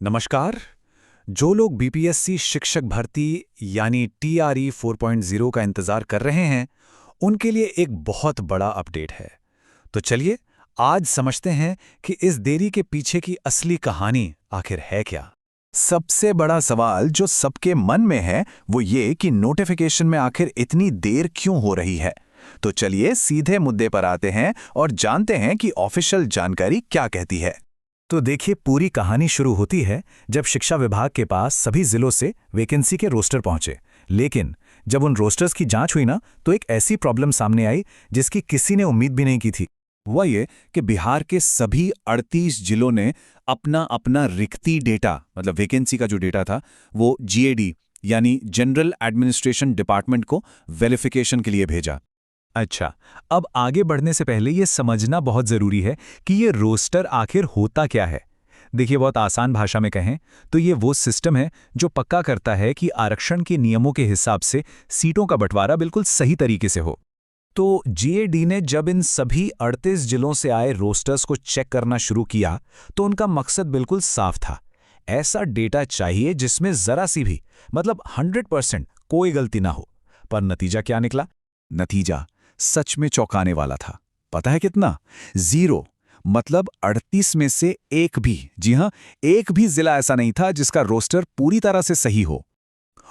नमस्कार। जो लोग बीपीएससी शिक्षक भर्ती यानी टीआरई 4.0 का इंतजार कर रहे हैं, उनके लिए एक बहुत बड़ा अपडेट है। तो चलिए आज समझते हैं कि इस देरी के पीछे की असली कहानी आखिर है क्या। सबसे बड़ा सवाल जो सबके मन में है वो ये कि नोटिफिकेशन में आखिर इतनी देर क्यों हो रही है। तो चलिए सीधे मुद्दे पर आते हैं और जानते हैं कि ऑफिशियल जानकारी क्या कहती है। तो देखिए, पूरी कहानी शुरू होती है जब शिक्षा विभाग के पास सभी जिलों से वैकेंसी के रोस्टर पहुंचे। लेकिन जब उन रोस्टर्स की जांच हुई ना, तो एक ऐसी प्रॉब्लम सामने आई जिसकी किसी ने उम्मीद भी नहीं की थी। वह ये कि बिहार के सभी 38 जिलों ने अपना अपना रिक्ति डेटा, मतलब वैकेंसी का जो डेटा था, वो जीएडी यानी जनरल एडमिनिस्ट्रेशन डिपार्टमेंट को वेरिफिकेशन के लिए भेजा। अच्छा, अब आगे बढ़ने से पहले ये समझना बहुत ज़रूरी है कि ये रोस्टर आखिर होता क्या है। देखिए, बहुत आसान भाषा में कहें तो ये वो सिस्टम है जो पक्का करता है कि आरक्षण के नियमों के हिसाब से सीटों का बंटवारा बिल्कुल सही तरीके से हो। तो जीएडी ने जब इन सभी 38 जिलों से आए रोस्टर्स को चेक करना शुरू किया, तो उनका मकसद बिल्कुल साफ था। ऐसा डेटा चाहिए जिसमें ज़रा सी भी, मतलब 100% कोई गलती ना हो। पर नतीजा क्या निकला? नतीजा सच में चौंकाने वाला था। पता है कितना? 0। मतलब 38 में से एक भी, जी हां, एक भी जिला ऐसा नहीं था जिसका रोस्टर पूरी तरह से सही हो।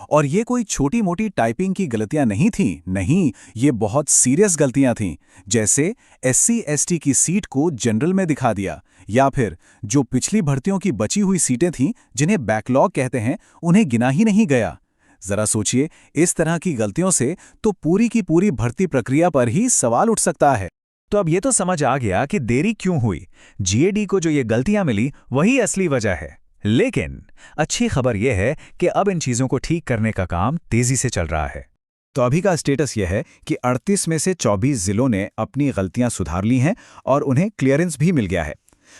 और ये कोई छोटी मोटी टाइपिंग की गलतियां नहीं थीं, नहीं, ये बहुत सीरियस गलतियां थीं। जैसे एससी एसटी की सीट को जनरल में दिखा दिया, या फिर जो पिछली भर्तियों की बची हुई सीटें थीं जिन्हें बैकलॉग कहते हैं, उन्हें गिना ही नहीं गया। जरा सोचिए, इस तरह की गलतियों से तो पूरी की पूरी भर्ती प्रक्रिया पर ही सवाल उठ सकता है। तो अब ये तो समझ आ गया कि देरी क्यों हुई। जीएडी को जो ये गलतियां मिली वही असली वजह है। लेकिन अच्छी खबर यह है कि अब इन चीजों को ठीक करने का काम तेजी से चल रहा है। तो अभी का स्टेटस यह है कि 38 में से 24 जिलों ने अपनी गलतियां सुधार ली हैं और उन्हें क्लियरेंस भी मिल गया है।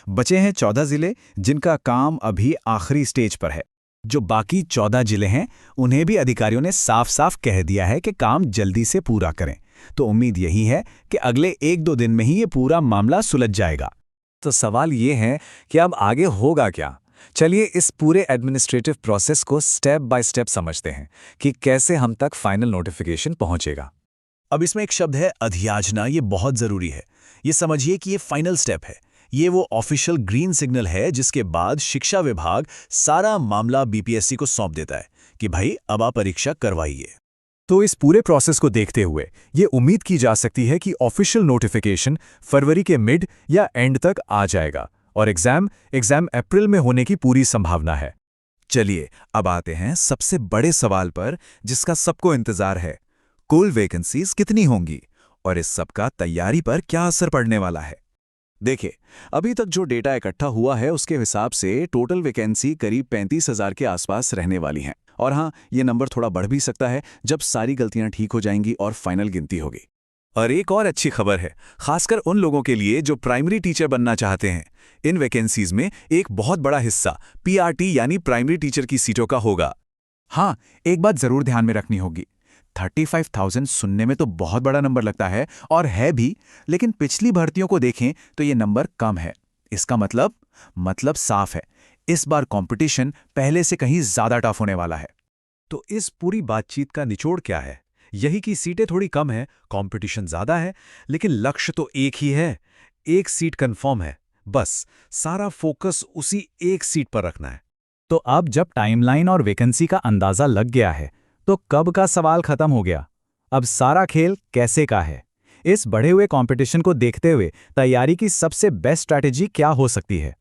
बचे हैं 14 जिले जिनका काम अभी आखिरी स्टेज पर है। जो बाकी 14 जिले हैं, उन्हें भी अधिकारियों ने साफ साफ कह दिया है कि काम जल्दी से पूरा करें। तो उम्मीद यही है कि अगले 1-2 दिन में ही ये पूरा मामला सुलझ जाएगा। तो सवाल ये है कि अब आगे होगा क्या। चलिए इस पूरे एडमिनिस्ट्रेटिव प्रोसेस को स्टेप बाय स्टेप समझते हैं कि कैसे हम तक फाइनल नोटिफिकेशन पहुंचेगा। अब इसमें एक शब्द है अधियाचना, ये बहुत ज़रूरी है। ये समझिए कि ये फाइनल स्टेप है। ये वो ऑफिशियल ग्रीन सिग्नल है जिसके बाद शिक्षा विभाग सारा मामला बीपीएससी को सौंप देता है कि भाई अब आप परीक्षा करवाइए। तो इस पूरे प्रोसेस को देखते हुए ये उम्मीद की जा सकती है कि ऑफिशियल नोटिफिकेशन फरवरी के मिड या एंड तक आ जाएगा और एग्जाम अप्रैल में होने की पूरी संभावना है। चलिए अब आते हैं सबसे बड़े सवाल पर जिसका सबको इंतजार है। कुल वैकेंसीज कितनी होंगी और इस सब का तैयारी पर क्या असर पड़ने वाला है? देखिए, अभी तक जो डेटा इकट्ठा हुआ है उसके हिसाब से टोटल वैकेंसी करीब 35,000 के आसपास रहने वाली हैं। और हाँ, ये नंबर थोड़ा बढ़ भी सकता है जब सारी गलतियां ठीक हो जाएंगी और फाइनल गिनती होगी। और एक और अच्छी खबर है, खासकर उन लोगों के लिए जो प्राइमरी टीचर बनना चाहते हैं। इन वैकेंसीज में एक बहुत बड़ा हिस्सा पीआरटी यानी प्राइमरी टीचर की सीटों का होगा। हाँ, एक बात जरूर ध्यान में रखनी होगी, 35,000 सुनने में तो बहुत बड़ा नंबर लगता है और है भी, लेकिन पिछली भर्तियों को देखें तो ये नंबर कम है। इसका मतलब साफ है, इस बार कंपटीशन पहले से कहीं ज्यादा टफ होने वाला है। तो इस पूरी बातचीत का निचोड़ क्या है? यही कि सीटें थोड़ी कम है, कंपटीशन ज्यादा है, लेकिन लक्ष्य तो एक ही है, एक सीट कंफर्म है। बस सारा फोकस उसी एक सीट पर रखना है। तो अब जब टाइमलाइन और वैकेंसी का अंदाजा लग गया है, तो कब का सवाल खत्म हो गया। अब सारा खेल कैसे का है। इस बढ़े हुए कंपटीशन को देखते हुए तैयारी की सबसे बेस्ट स्ट्रैटेजी क्या हो सकती है?